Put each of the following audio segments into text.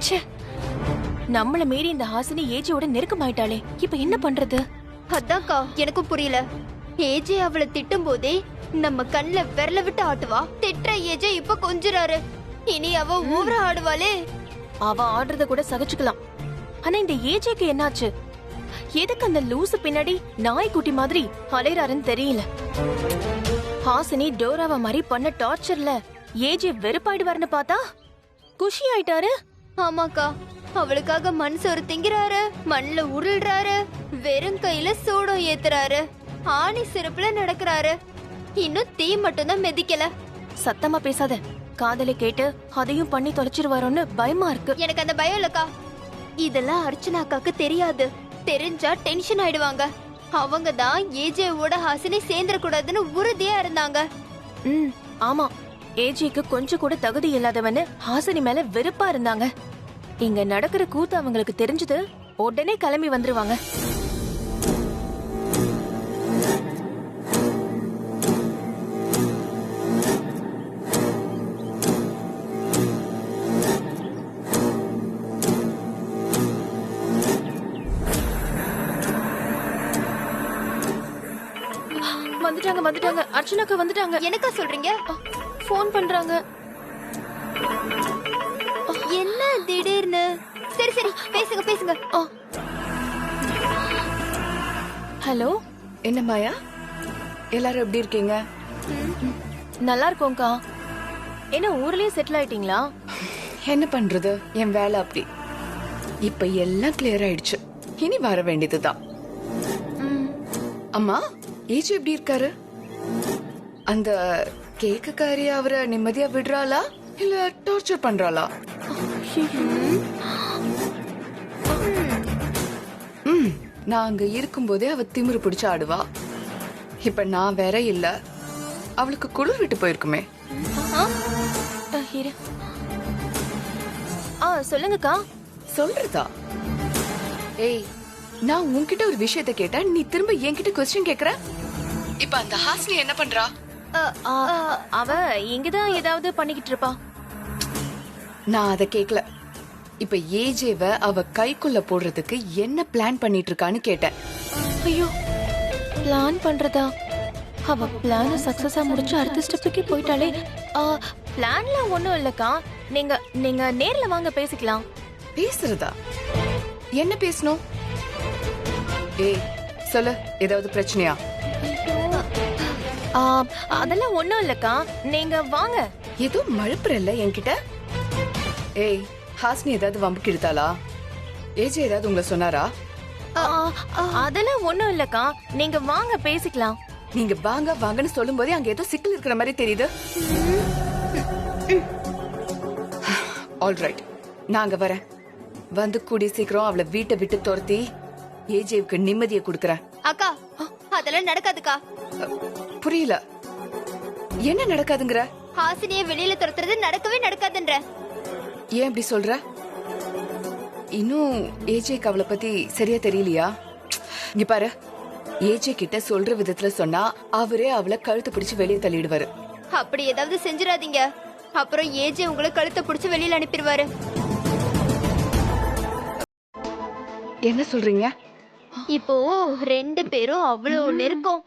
ச்சே, நம்மள மீறி இந்த ஹாசினி ஏஜியோட நெருக்கமாயிட்டாளே, இப்ப என்ன பண்றது? அதான்க்கா எனக்கும் புரியல. ஏஜே அவளை திட்டும் போதே நம்ம கண்ணுல விரல விட்டு ஆட்டுவா. திட்டுற ஏஜே இப்ப கொஞ்சுறாரு. இனி அவ ஊர ஆடுவாளே. அவ ஆடுறத கூட சகிச்சுக்கலாம். ஆனா இந்த ஏஜேக்கு என்னாச்சு? எதுக்கு அந்த லூசு பின்னாடி நாய்க்குட்டி மாதிரி அலைறாருன்னு தெரியல. ஹாசினி டோராவ மாதிரி பண்ண டார்ச்சர்ல ஏஜே வெறுப்பாயிடுவாருன்னு பார்த்தா குஷி ஆயிட்டாரு. ஆமாக்கா, அவளுக்காக மண் சோறு திங்கிறாரு, மண்ல உருள்றாரு, வெறும் கையில சூடம் ஏத்துறாரு, ஆணி சிறப்புல நடக்கிறாரு. இன்னும் தீ மட்டும் தான் மெதிக்கல. சத்தமா பேசாத. காதலை கேட்டு அதையும் பண்ணி தொலைச்சிருவாரோன்னு பயமா இருக்கு. எனக்கு அந்த பயம் இல்லக்கா. இதெல்லாம் அர்ச்சனாக்காக்கு தெரியாது. தெரிஞ்சா டென்ஷன் ஆயிடுவாங்க. அவங்க தான் ஏஜேவோட ஹாசினி சேர்ந்துடக்கூடாதுன்னு உறுதியா இருந்தாங்க. ஆமா, ஏஜிக்கு கொஞ்சம் கூட தகுதி இல்லாதவன்னு ஹாசினி மேல வெறுப்பா இருந்தாங்க. இங்க நடக்கிற கூத்து அவங்களுக்கு தெரிஞ்சது உடனே கிளம்பி வந்துருவாங்க. வந்துட்டாங்க வந்துட்டாங்க, அர்ச்சனாக்கா வந்துட்டாங்க. எனக்கா சொல்றீங்க? போன் பண்றாங்க. என்ன திடீர்னு? சரி சரி, பேசுங்க பேசுங்க. ஹலோ, என்ன மாயா, எல்லாரும் எப்படி இருக்கீங்க? நல்லா இருக்கோம்க்கா. என்ன ஊர்லயே செட்டில் ஆயிட்டீங்களா? என்ன பண்றது, என் வேலை அப்படி. இப்ப எல்லாம் கிளியர் ஆயிடுச்சு. இனி வர வேண்டியதுதான். அம்மா, ஏஜ் எப்படி இருக்காரு? அந்த கேக்குக்காரி அவரை நிம்மதியா விடுறாளா இல்ல டார்ச்சர் பண்றாளா? நான் அங்க இருக்கும்போதே அவ திமிரு பிடிச்சு ஆடுவா. இப்ப நான் வேற இல்ல, அவளுக்கு குளிர் விட்டு போயிருக்குமே. சொல்லுங்கக்கா. சொல்றதா? ஏய், நான் உன்கிட்ட ஒரு விஷயத்த கேட்டா நீ திரும்ப என்கிட்ட क्वेश्चन கேக்குற. இப்ப அந்த ஹாசினி என்ன பண்றா? அவ இங்கதான் ஏதாவது பண்ணிக்கிட்டு இருப்பா. நான் அத கேக்கல. இப்ப ஏஜேவ அவ கைக்குள்ள போடுறதுக்கு என்ன பிளான் பண்ணிட்டு இருக்கான்னு கேட்டேன். ஐயோ, பிளான் பண்றதா? அவ பிளான சக்சஸா முடிச்சு அடுத்த ஸ்டெப்புக்கு போயிட்டாலே. பிளான்ல ஒண்ணும் இல்லக்கா. நீங்க நீங்க நேர்ல வாங்க பேசிக்கலாம். பேசுறதா? என்ன பேசணும்? ஏய் சொல்லு, ஏதாவது பிரச்சனையா? அதெல்லாம் ஒண்ணும் இல்லக்கா, நீங்க வாங்க. ஏதோ மழுப்புறல்ல என்கிட்ட. ஏய், ஹாசினி ஏதாவது வம்புக்கு இழுத்தாளா? ஏஜே ஏதாவது உங்களை சொன்னாரா? அதெல்லாம் ஒண்ணும் இல்லக்கா, நீங்க வாங்க பேசிக்கலாம். நீங்க வாங்க வாங்கன்னு சொல்லும் போதே அங்க ஏதோ சிக்கல் இருக்கிற மாதிரி தெரியுது. ஆல்ரைட், நாங்க வரேன். வந்து கூடி சீக்கிரம் அவளை வீட்டை விட்டு துரத்தி ஏஜேவுக்கு நிம்மதியை கொடுக்கறேன். அக்கா, அதெல்லாம் நடக்காதுக்கா. புரியல, என்ன நடக்காதுங்கற? ஹாசினியை வெளியில துரத்துறது நடக்கவே நடக்காதுன்ற. ஏன் அப்படி சொல்ற? இன்னும் ஏஜேக்கு அவளை பத்தி சரியா தெரியலையா? இங்க பாரு, ஏஜே கிட்ட சொல்ற விதத்துல சொன்னா அவரே அவளை கழுத்து பிடிச்சு வெளியே தள்ளிடுவாரு. அப்படி ஏதாவது செஞ்சிடாதீங்க. அப்புறம் ஏஜே உங்களை கழுத்தை பிடிச்சு வெளியில அனுப்பிடுவாரு. என்ன சொல்றீங்க? இப்போ 2 பேரும் அவ்வளவு நெருக்கம்.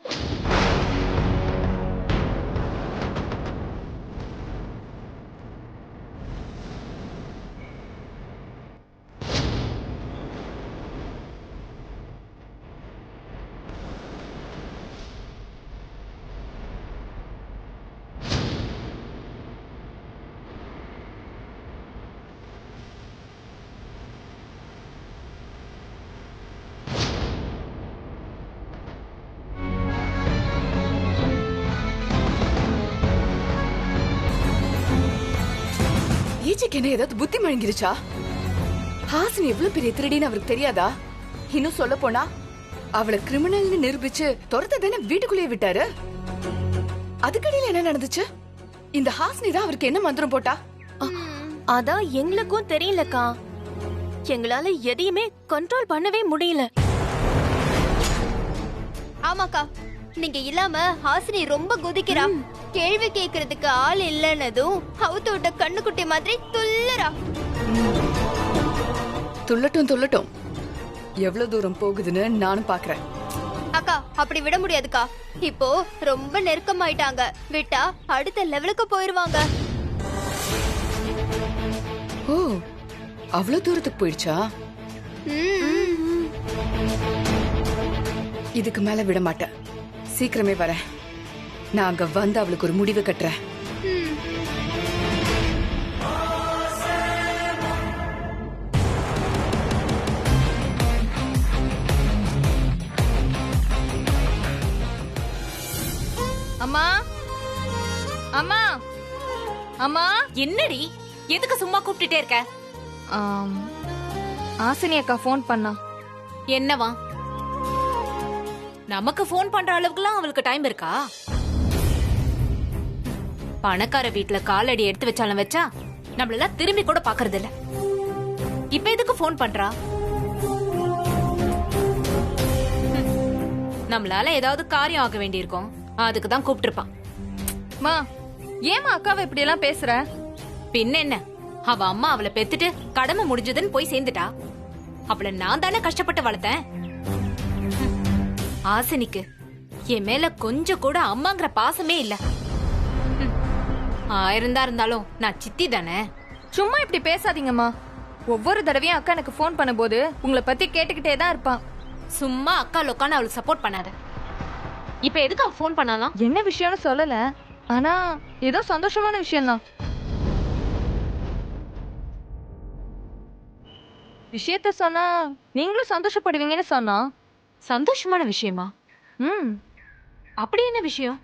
ஏஜேக்கு என்ன ஏதாவது புத்தி மழுங்கிருச்சா? ஹாசினி எவ்வளவு பெரிய திருடின்னு அவருக்கு தெரியாதா? இன்னும் சொல்ல போனா அவளை கிரிமினல்னு நிரூபிச்சு துரத்த தானே வீட்டுக்குள்ளேயே விட்டாரு. அதுக்கடியில என்ன நடந்துச்சு? இந்த ஹாசினி தான் அவருக்கு என்ன மந்திரம் போட்டா? அதான் எங்களுக்கும் தெரியலக்கா. எங்களால எதையுமே கண்ட்ரோல் பண்ணவே முடியல. ஆமாக்கா, நீங்க இல்லாம ஹாசினி ரொம்ப குதிக்கிறா. கேள்வி கேக்குறதுக்கு ஆள் இல்லன்னதும் அவுத்து விட்ட கண்ணுக்குட்டி மாதிரி துள்ளுறா. துள்ளட்டும் துள்ளட்டும். எவ்வளவு தூரம் போகுதுன்னு நானும் பாக்குறேன். அக்கா அப்படி விட முடியாதுக்கா. இப்போ ரொம்ப நெருக்கமாயிட்டாங்க. விட்டா அடுத்த லெவலுக்கு போயிருவாங்க. ஓ, அவ்வளவு தூரத்துக்கு போயிடுச்சா? இதுக்கு மேல விட மாட்டேன். சீக்கிரமே வரேன். நான் அங்க வந்து அவளுக்கு ஒரு முடிவு கட்டுறேன். அம்மா அம்மா அம்மா, என்னடி எதுக்கு சும்மா கூப்பிட்டுட்டே இருக்க? ஆசினி அக்கா ஃபோன் பண்ணா. என்னவா? நமக்கு ஃபோன் பண்ற அளவுக்குலாம் அவளுக்கு டைம் இருக்கா? பணக்கார வீட்டுல காலடி எடுத்து வச்சாலும் வச்சா நம்மளெல்லாம் திரும்பி கூட பாக்குறது இல்ல. இப்ப எதுக்கு ஃபோன் பண்றா? நம்மளால ஏதாவது காரியம் ஆக வேண்டியிருக்கும், அதுக்கு தான் கூப்பிட்டுருப்பான். மா, ஏமா அக்காவை இப்படி எல்லாம் பேசுற? பின்ன என்ன, அவ அம்மா அவளை பெத்துட்டு கடமை முடிஞ்சதுன்னு போய் சேர்ந்துட்டா. அவளை நான் தானே கஷ்டப்பட்டு வளர்த்தேன். ஆசினிக்கு என் மேல கொஞ்சம் கூட அம்மாங்கிற பாசமே இல்ல. 1000 தான் இருந்தாலும் நான் சித்தி தானே. சும்மா இப்படி பேசாதீங்கம்மா. ஒவ்வொரு தடவையும் அக்கா எனக்கு ஃபோன் பண்ணும்போது உங்களை பத்தி கேட்டுக்கிட்டே தான் இருப்பான். சும்மா அக்கா லொக்கான்னு அவளுக்கு சப்போர்ட் பண்ணாத. இப்ப எதுக்கு அவ ஃபோன் பண்ணாலாம்? என்ன விஷயம்னு சொல்லல, ஆனா ஏதோ சந்தோஷமான விஷயம்தான். விஷயத்த சொன்னா நீங்களும் சந்தோஷப்படுவீங்கன்னு சொன்னா. சந்தோஷமான விஷயமா? ம், அப்படி என்ன விஷயம்?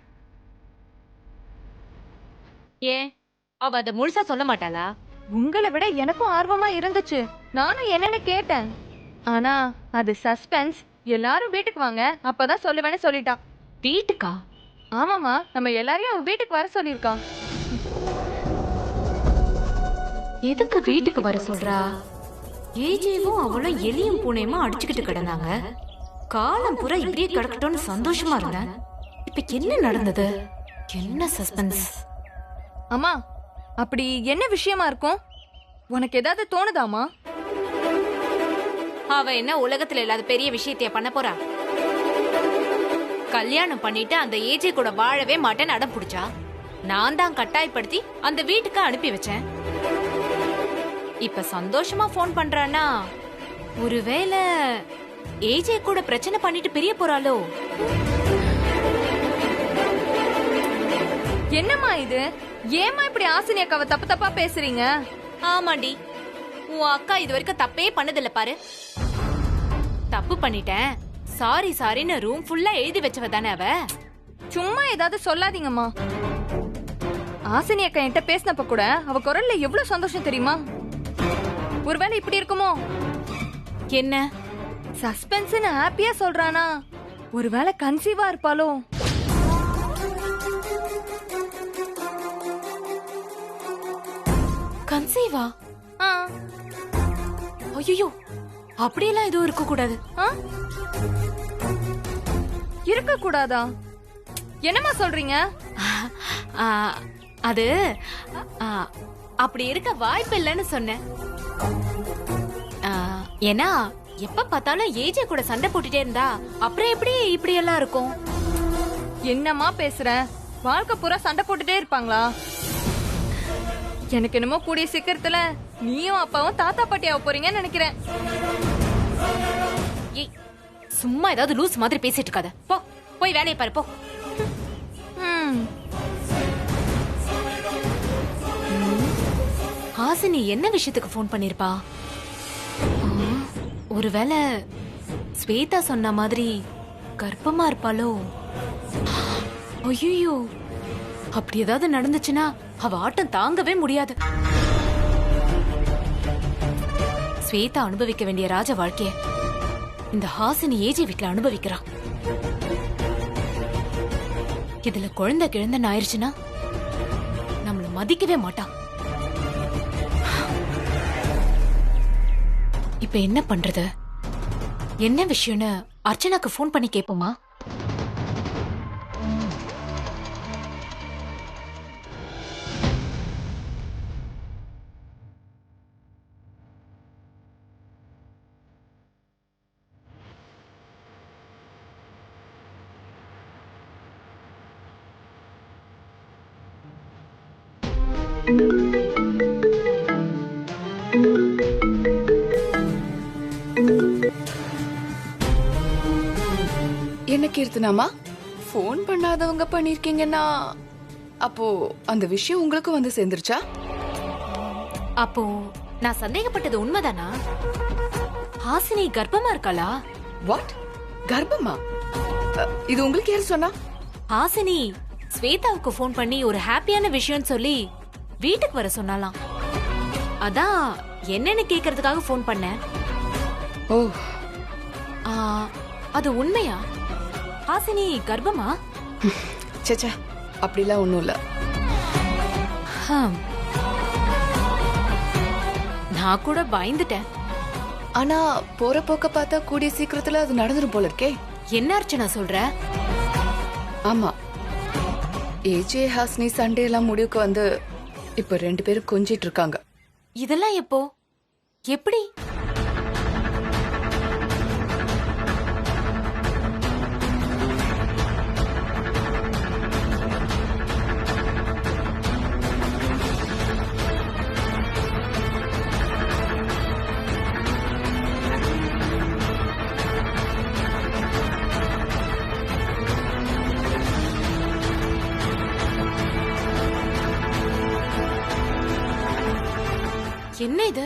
ஏன் அவ அத முழுசா சொல்ல மாட்டாளா? உங்களை விட எனக்கும் ஆர்வமா இருந்துச்சு. நானும் என்னன்னு கேட்டேன். ஆனா அது சஸ்பென்ஸ். எல்லாரும் வீட்டுக்கு வாங்க, அப்பதான் சொல்லுவேன்னு சொல்லிட்டா. வீட்டுக்கா? ஆமாமா, நம்ம எல்லாரையும் அவ வீட்டுக்கு வர சொல்லியிருக்கான். எதுக்கு வீட்டுக்கு வர சொல்றா? ஏஜேவும் அவளும் எலியும் பூனையுமா அடிச்சுக்கிட்டு கிடந்தாங்க. காலம் பூரா இப்படியே கிடக்கட்டும்னு சந்தோஷமா இருந்தேன். இப்ப என்ன நடந்தது? என்ன சஸ்பென்ஸ்? அம்மா, அப்படி என்ன விஷயமா இருக்கும்? உனக்கு ஏதாவது தோணுதாமா? அவ என்ன உலகத்துல இல்லாத பெரிய விஷயத்தைய பண்ண போறா? கல்யாணம் பண்ணிட்டு அந்த ஏஜே கூட வாழவே மாட்டேன்னு அடம் பிடிச்சா. நான் தான் கட்டாயப்படுத்தி அந்த வீட்டுக்கு அனுப்பி வச்சேன். இப்ப சந்தோஷமா போன் பண்றானா, ஒருவேளை ஏஜே கூட பிரச்சனை பண்ணிட்டு பிரிய போறாளோ? என்னம்மா இது? ஏமா இப்படி ஆசினி அக்காவை தப்பு தப்பா பேசுறீங்க? ஆமாண்டி, உன் அக்கா இது வரைக்கும் தப்பே பண்ணதில்ல பாரு. தப்பு பண்ணிட்டேன், சாரி சாரின்னு ரூம் ஃபுல்லா எழுதி வச்சவ தானே அவ. சும்மா ஏதாவது சொல்லாதீங்கம்மா. ஆசினி அக்கா என்கிட்ட பேசினப்ப கூட அவ குரல்ல எவ்வளவு சந்தோஷம் தெரியுமா? ஒருவேளை இப்படி இருக்குமோ? என்ன சஸ்பென்ஸ்னு ஹாப்பியா சொல்றானா? ஒருவேளை கன்சீவா இருப்பாளோ? கன்சீவா? ஆ. ஐயோ, அப்படியெல்லாம் எதுவும் இருக்க கூடாது. இருக்க கூடாதா? என்னம்மா சொல்றீங்க? அது அப்படி இருக்க வாய்ப்பு இல்லைன்னு சொன்னேன். ஏன்னா எப்ப பார்த்தாலும் ஏஜே கூட சண்டை போட்டுட்டே இருந்தா அப்புறம் எப்படி இப்படி எல்லாம் இருக்கும்? என்னம்மா பேசுற? வாழ்க்கை பூரா சண்டை போட்டுட்டே இருப்பாங்களா? எனக்கு என்னமோ கூடிய சீக்கிரத்துல நீயும் அப்பாவும் தாத்தா பாட்டியாவ போறீங்கன்னு நினைக்கிறேன். ஏய், சும்மா ஏதாவது லூஸ் மாதிரி பேசிட்டு இருக்காத. போ, போய் வேலையை பாரு, போ. ஹாசினி என்ன விஷயத்துக்கு போன் பண்ணிருப்பா? ஒருவேளை ஸ்வேதா சொன்ன மாதிரி கர்ப்பமா இருப்பாளோ? ஐயோ, அப்படி ஏதாவது நடந்துச்சுன்னா அவ ஆட்டம் தாங்கவே முடியாது. ஸ்வேதா அனுபவிக்க வேண்டிய ராஜ வாழ்க்கைய இந்த ஹாசினி ஏஜே வீட்டுல அனுபவிக்கிறா. இதுல குழந்தை கிழந்தன்னு ஆயிருச்சுன்னா நம்மள மதிக்கவே மாட்டா. இப்ப என்ன பண்றது? என்ன விஷயம்னு அர்ச்சனாக்கு போன் பண்ணி கேப்போமா? கீர்த்தனாமா, ஃபோன் பண்ணாதவங்க பண்ணிருக்கீங்கன்னா அப்போ அந்த விஷயம் உங்களுக்கும் வந்து சேர்ந்துருச்சா? அப்போ நான் சந்தேகப்பட்டது உண்மைதானா? ஹாசினி கர்ப்பமா இருக்காளா? வாட்? கர்ப்பமா? இது உங்களுக்கு யாரு சொன்னா? ஹாசினி ஸ்வேதாவுக்கு ஃபோன் பண்ணி ஒரு ஹாப்பியான விஷயம் சொல்லி வீட்டுக்கு வர சொன்னாலாம். அதான் என்னன்னு கேக்குறதுக்காக ஃபோன் பண்ணேன். ஓ, ஆ, அது உண்மையா? ஹாசினி கர்ப்பமா? சேச்சே, அப்படிலாம் ஒண்ணும் இல்ல. ஹம். நான் கூட பயந்துட்டேன். ஆனா போற போக்க பார்த்தா கூடிய சீக்கிரத்துல அது நடந்துரும் போல இருக்கே. என்ன அர்ச்சனா சொல்ற? ஆமா, ஏஜே ஹாஸ்னி சண்டே எல்லாம் முடிவுக்கு வந்து இப்ப 2 பேரும் கொஞ்சிட்டு இருக்காங்க. இதெல்லாம் எப்போ? எப்படி? என்ன இது?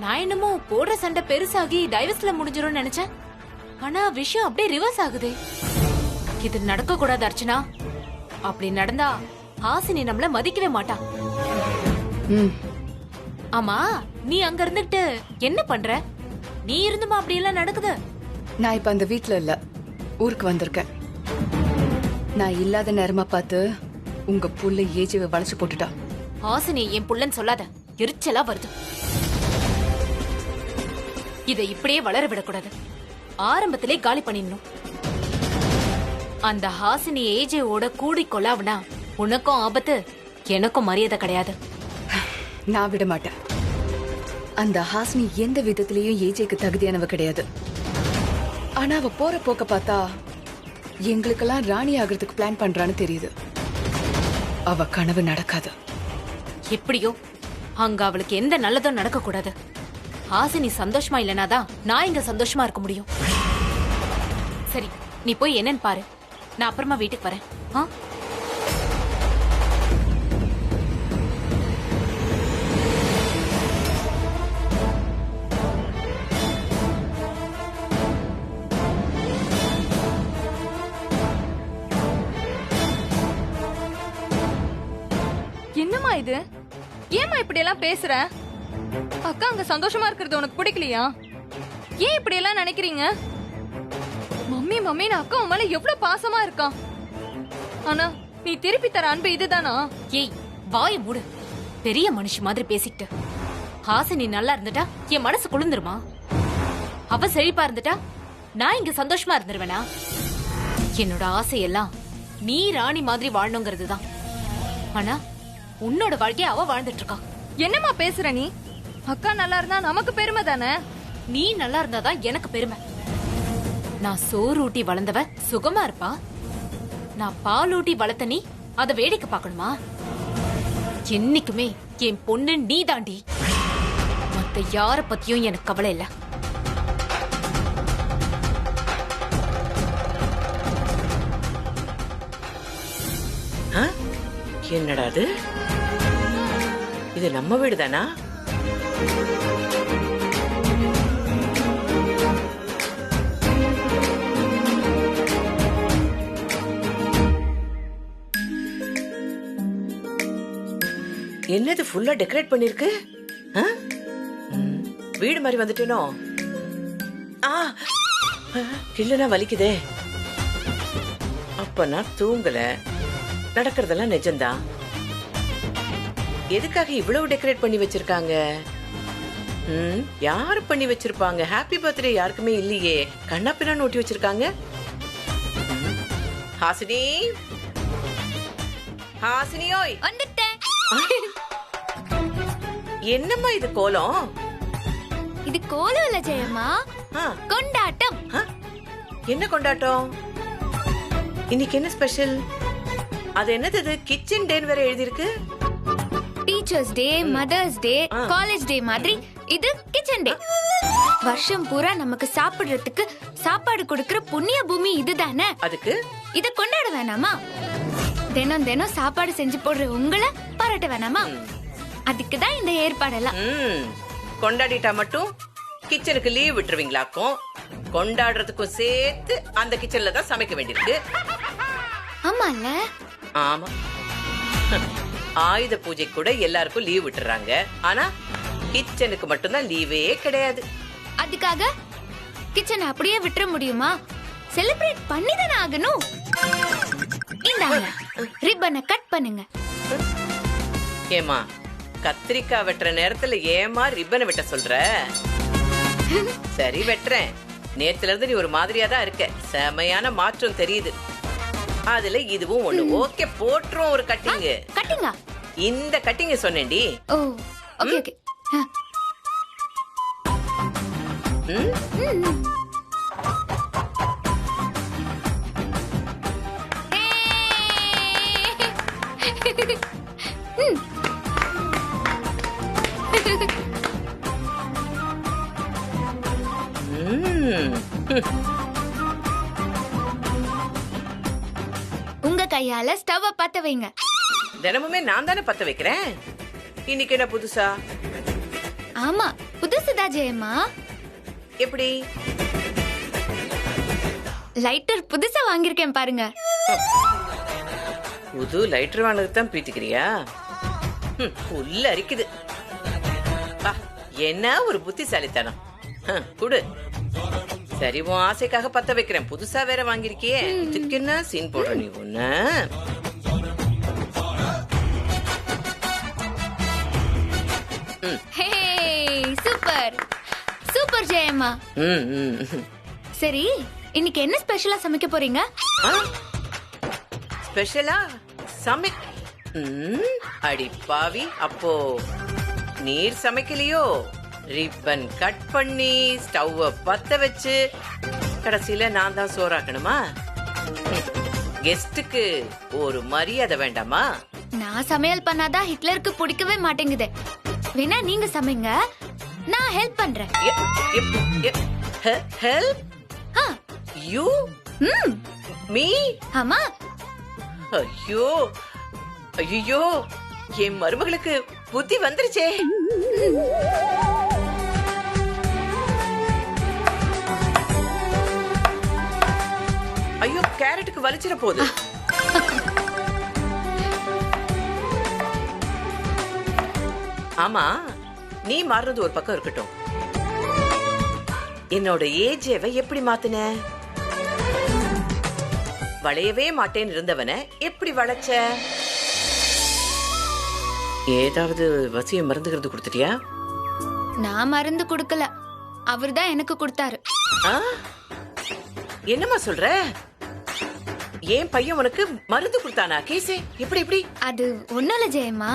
நான் என்னமோ போடுற சண்டை பெருசாகி டைவர்ஸ்ல முடிஞ்சிரும் நினைச்சேன். ஆனா விஷயம் அப்படியே ரிவர்ஸ் ஆகுதே. இது நடக்க கூடாது அர்ச்சனா. அப்படி நடந்தா ஹாசினி நம்மள மதிக்கவே மாட்டா. ம், ஆமா, நீ அங்க இருந்துட்டு என்ன பண்ற? நீ இருந்துமா அப்படி எல்லாம் நடக்குது? நான் இப்ப அந்த வீட்ல இல்ல, ஊருக்கு வந்திருக்கேன். நான் இல்லாத நேரமா பார்த்து உங்க புள்ள ஏஜேவை வளைச்சு போட்டுட்டா. ஹாசினி என் புள்ளன்னு சொல்லாத, எரிச்சலா வருது. இதை இப்படியே வளர விடக்கூடாது. ஆரம்பத்திலே காலி பண்ணிடணும். அந்த ஹாசினி ஏஜேவோட கூடி கொள்ளாவனா உனக்கும் ஆபத்து, எனக்கும் மரியாதை கிடையாது. நான் விட மாட்டேன். அந்த ஹாசினி எந்த விதத்திலயும் ஏஜேக்கு தகுதியானவ கிடையாது. ஆனா அவ போற போக்க பார்த்தா எங்களுக்கெல்லாம் ராணி ஆகிறதுக்கு பிளான் பண்றான்னு தெரியுது. அவ கனவு நடக்காது. எப்படியோ அங்க அவளுக்கு எந்த நல்லதும் நடக்க கூடாது. ஹாசினி சந்தோஷமா இல்லனாதான் நான் இங்க சந்தோஷமா இருக்க முடியும். சரி, நீ போய் என்னன்னு பாரு. நான் அப்புறமா வீட்டுக்கு வரேன். ஆ? என்னம்மா இது? ஏம்மா இப்படி எல்லாம் பேசுற? அக்கா அங்க சந்தோஷமா இருக்கிறது உனக்கு பிடிக்கலையா? ஏன் இப்படி எல்லாம் நினைக்கிறீங்க? மம்மி மம்மின்னு அக்கா உன் மேல எவ்வளவு பாசமா இருக்கான். ஆனா நீ திருப்பி தர அன்பு இதுதானா? ஏய், வாய மூடு. பெரிய மனுஷி மாதிரி பேசிக்கிட்டு. ஹாசினி நல்லா இருந்துட்டா என் மனசு குளிர்ந்துருமா? அவ செழிப்பா இருந்துட்டா நான் இங்க சந்தோஷமா இருந்துருவேனா? என்னோட ஆசையெல்லாம் நீ ராணி மாதிரி வாழணுங்கிறது தான். ஆனா உன்னோட வாழ்க்கைய அவ வாழ்ந்துட்டு இருக்கா. என்னம்மா பேசுற நீ? அக்கா நல்லா இருந்தா நமக்கு பெருமை தானே. நீ நல்லா இருந்தாதான் எனக்கு பெருமை. நான் சோறு ஊட்டி வளர்ந்தவ சுகமா இருப்பா. நான் பால் ஊட்டி வளர்த்த நீ அத வேடிக்கை பார்க்கணுமா? என்னைக்குமே என் பொண்ணு நீ தாண்டி. மத்த யார பத்தியும் எனக்கு கவலை இல்ல. என்னடா அது? இது நம்ம வீடு தானா? என்னது ஃபுல்லா டெக்கரேட் பண்ணிருக்கு? வீடு மாதிரி வந்துட்டேனோ? இல்லனா வலிக்குதே. அப்ப நான் தூங்கல. நடக்கிறதெல்லாம் நிஜம்தான். எதுக்காக இவ்வளவு டெக்கரேட் பண்ணி வச்சிருக்காங்க? யாரு பண்ணி வச்சிருப்பாங்க? ஹாப்பி பர்த்டே யாருக்குமே இல்லையே. கண்ணாப்பினான்னு ஒட்டி வச்சிருக்காங்க. ஹாசினி, ஹாசினியோய் வந்துட்டேன். என்னம்மா இது கோலம்? இது கோலம் இல்ல ஜெயம்மா, கொண்டாட்டம். என்ன கொண்டாட்டம்? இன்னைக்கு என்ன ஸ்பெஷல்? அது என்னது? கிச்சன் டேன்னு வேற எழுதிருக்கு. Teachers day, mother's day, college day மாதிரி இது கிச்சன் டே. வருஷம் பூரா நமக்கு சாப்பிடுறதுக்கு சாப்பாடு கொடுக்கிற புண்ணிய பூமி இதுதானே. அதுக்கு இத கொண்டாட வேணாமா? தினம் தினம் சாப்பாடு செஞ்சு போடுற உங்களை பாராட்ட வேணாமா? அதுக்குதான் இந்த ஏற்பாடெல்லாம். கொண்டாடிட்டா மட்டும் கிச்சனுக்கு லீவ் விட்டுருவீங்களாக்கும். கொண்டாடுறதுக்கும் சேர்த்து அந்த கிச்சன்ல தான் சமைக்க வேண்டியிருக்கு. ஆமால. ஆமா, ஆயுத பூஜை கூட எல்லாருக்கும் லீவ் விட்டுறாங்க. ஆனா கிச்சனுக்கு மட்டும்தான் லீவே கிடையாது. அதுக்காக கிச்சனை அப்படியே விட்டுற முடியுமா? செலிப்ரேட் பண்ணி தானே ஆகணும். இந்தாங்க, ரிப்பனை கட் பண்ணுங்க. ஏமா, கத்திரிக்காய் வெட்டுற நேரத்துல ஏமா ரிப்பனை வெட்ட சொல்ற? சரி, வெட்டுறேன். நேத்துல இருந்து நீ ஒரு மாதிரியா தான் இருக்க. செமையான மாற்றம் தெரியுது. அதுல இதுவும் ஒண்ணு. ஓகே, போட்டுரும் ஒரு கட்டிங். கட்டிங்கா? இந்த கட்டிங் சொன்னேன்டி. ஓ, ஓகே ஓகே. உங்க கையால ஸ்டவ் பத்த வைங்க. தினமுமே நான் தானே பத்த வைக்கிறேன். இன்னைக்கு என்ன புதுசா? ஆமா, புதுசுதான் ஜெயம்மா. எப்படி? லைட்டர் புதுசா வாங்கிருக்கேன் பாருங்க. புது லைட்டர் வாங்கினது தான் பீத்திக்கிறியா? உள்ள அரிக்குது. என்ன ஒரு புத்திசாலித்தனம். குடு. சரி, உன் ஆசைக்காக பத்த வைக்கிறேன். புதுசா வேற வாங்கிருக்கியே, இதுக்கு என்ன சீன் போடுற நீ? ஒண்ணு சூப்பர் சூப்பர் ஜெயம்மா. சரி, இன்னைக்கு என்ன ஸ்பெஷலா சமைக்க போறீங்க? ஸ்பெஷலா அடி பாவி, அப்போ நீர் சமைக்கலையோ? ரிப்பன் கட் பண்ணி ஸ்டவ் பத்த வச்சு கடைசியில நான் தான் சோறாக்கணுமா? கெஸ்டுக்கு ஒரு மரியாதை வேண்டாமா? நான் சமையல் பண்ணாதான் ஹிட்லருக்கு பிடிக்கவே மாட்டேங்குது. வேணா நீங்க சமைங்க, நான் ஹெல்ப் பண்றேன். ஹெல்ப்? யூ? மீ? ஆமா. ஐயோ ஐயோ, என் மருமகளுக்கு புத்தி வந்துருச்சே. ஐயோ, கேரட்டுக்கு வலிச்சிட போகுது. ஆமா, நீ மாறுறது ஒரு பக்கம் இருக்கட்டும். என்னோட ஏஜேவை எப்படி மாத்துன? வளையவே மாட்டேன்னு இருந்தவன எப்படி வளைச்ச? ஏதாவது வசிய மருந்துகிறது கொடுத்துட்டியா? நான் மருந்து கொடுக்கல, அவர்தான் எனக்கு கொடுத்தாரு. என்னம்மா சொல்ற? ஏன் பையன் உனக்கு மருந்து கொடுத்தானா? கேசே, எப்படி எப்படி? அது ஒண்ணுல ஜெயம்மா,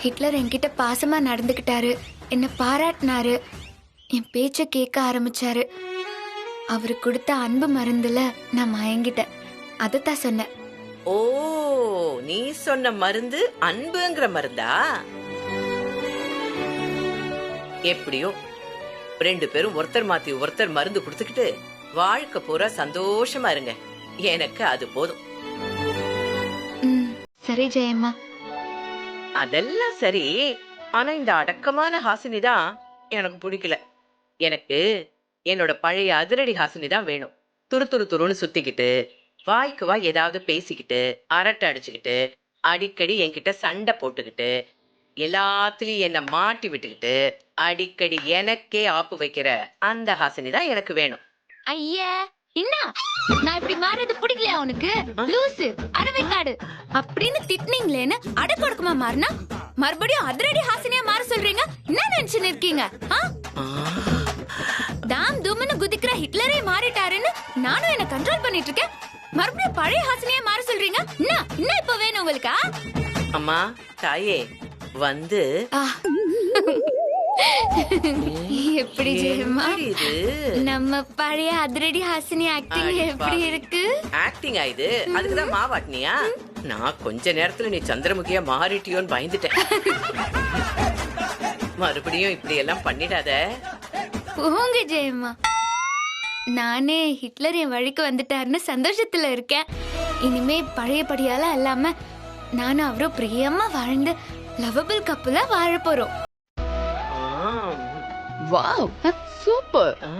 ஹிட்லர் என்கிட்ட பாசமா நடந்துகிட்டாரு, என்ன பாராட்டினாரு, என் பேச்ச கேட்க ஆரம்பிச்சாரு. அவரு கொடுத்த அன்பு மருந்துல நான் மயங்கிட்டேன். அதத்தான் சொன்னேன். ஓ, நீ சொன்ன மருந்து அன்புங்கிற மருந்தா? எப்படியோ ரெண்டு பேரும் ஒருத்தர் மாத்தி ஒருத்தர் மருந்து கொடுத்துக்கிட்டு வாழ்க்கை பூரா சந்தோஷமா இருங்க. எனக்கு அது போதும். சரி ஜெயம்மா. அதெல்லாம் சரி, ஆனா இந்த அடக்கமான ஹாசினி தான் எனக்கு பிடிக்கல. எனக்கு என்னோட பழைய அதிரடி ஹாசினி தான் வேணும். துரு துரு துருன்னு சுத்திக்கிட்டு வாய்க்கு வாய் ஏதாவது பேசிக்கிட்டு அரட்டை அடிச்சுக்கிட்டு அடிக்கடி என்கிட்ட சண்டை போட்டுக்கிட்டு எல்லாத்துலயும் என்ன மாட்டி விட்டுக்கிட்டு அடிக்கடி எனக்கே ஆப்பு வைக்கிற அந்த ஹாசினி தான் எனக்கு வேணும். ஐயா, என்ன நான் இப்படி மாறது பிடிக்கலையா உனக்கு? லூசு, அரவைக்காடு அப்படின்னு திட்டினீங்களேன்னு அடக்கொடுக்குமா மாறினா மறுபடியும் அதிரடி ஹாசினியா மாற சொல்றீங்க? என்ன நினைச்சுன்னு இருக்கீங்க? தாம் தூம்னு குதிக்கிற ஹிட்லரே மாறிட்டாருன்னு நானும் என்ன கண்ட்ரோல் பண்ணிட்டு இருக்கேன். மறுபடியும் பழைய ஹாசினியா மாற சொல்றீங்க? என்ன இப்ப வேணும் உங்களுக்கு? அம்மா தாயே வந்து எப்படி ஜெயம்மா, நம்ம பழைய அதிரடி ஹாசினி ஆக்டிங் எப்படி இருக்கு? ஆக்டிங் ஆயுது, அதுக்குதான் மாவாட்டினியா? நான் கொஞ்ச நேரத்துல நீ சந்திரமுகியா மாறிட்டியோன்னு பயந்துட்டேன். மறுபடியும் இப்படி எல்லாம் பண்ணிடாத. போங்க ஜெயம்மா. நானே ஹிட்லர் என் வழிக்கு வந்துட்டாருன்னு சந்தோஷத்துல இருக்கேன். இனிமே பழையபடியால இல்லாம நானும் அவரும் பிரியமா வாழ்ந்து லவபிள் கப்புலா வாழ போறோம். Wow super. ஆ